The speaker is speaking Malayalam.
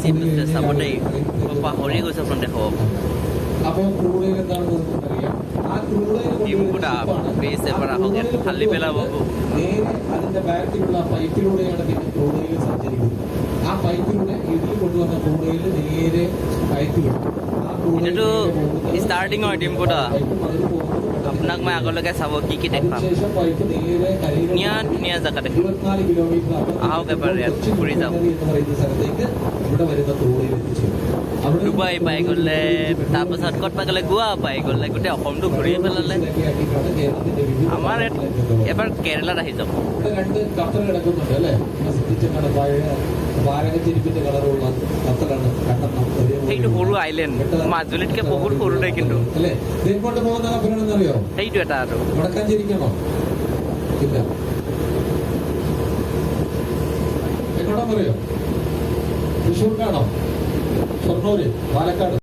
চিপ চাব দেই পাহৰি গৈছে আপুনি দেখক അപ്പോൾ ക്രൂഡ് ഓയിൽ എന്താണെന്ന് അറിയാം. ആ ക്രൂഡ് ഓയിൽ খালি পেলাব നേരെ അതിന്റെ ബാക്കിലുള്ള പൈപ്പിലൂടെയാണ് പിന്നെ ക്രൂഡ് ഓയിൽ സഞ്ചരിക്കുന്നത്. ആ പൈപ്പിലൂടെ ഇതിൽ കൊണ്ടുവന്ന ക്രൂഡ് ഓയിൽ നേരെ പൈപ്പ് വിടും. ആ ക്രൂഡ് এইটো ষ্টাৰ্টিং হয় ডিম্পুটা আপোনাক মই আগলৈকে চাব কি কি দেখাম ശേഷം പൈപ്പ് നേരെ ধুনীয়া ধুনীয়া জেগা দেখিম 24 കിലോമീറ്റർ আহক এবাৰ ইয়াত ঘূৰি যাওঁ എന്ന് പറയുന്ന സ്ഥലത്തേക്ക് ഇവിടെ വരുന്ന ക്രൂഡ് ഓയിൽ എത്തിച്ചേരും. ডুবাই পাই গ'লে তাৰপিছত ক'ত পাই গ'লে গোৱা পাই গ'লে গোটেই অসমটো ঘূৰি পেলালে আমাৰ এবাৰ কেৰেলাত আহি যাব ഇവിടെ രണ്ട് കപ്പൽ കിടക്കുന്നുണ്ട് അല്ലേ? പഴയ വാരകച്ചെരിപ്പിന്റെ കളറുള്ള കപ്പലാണ് രണ്ടെണ്ണം. সেইটো সৰু আইলেণ্ড মাজুলীতকৈ বহুত সৰু দেই কিন্তু അല്ലേ? എങ്ങോട്ട് പോകുന്ന കപ്പലാണെന്ന് അറിയോ? সেইটো এটা আৰু വടക്കാഞ്ചേരിക്കാണോ? ഇല്ല. എങ്ങോട്ടാ പറയോ? തൃശ്ശൂർക്കാണോ? ഷൊർണൂര്, പാലക്കാട്,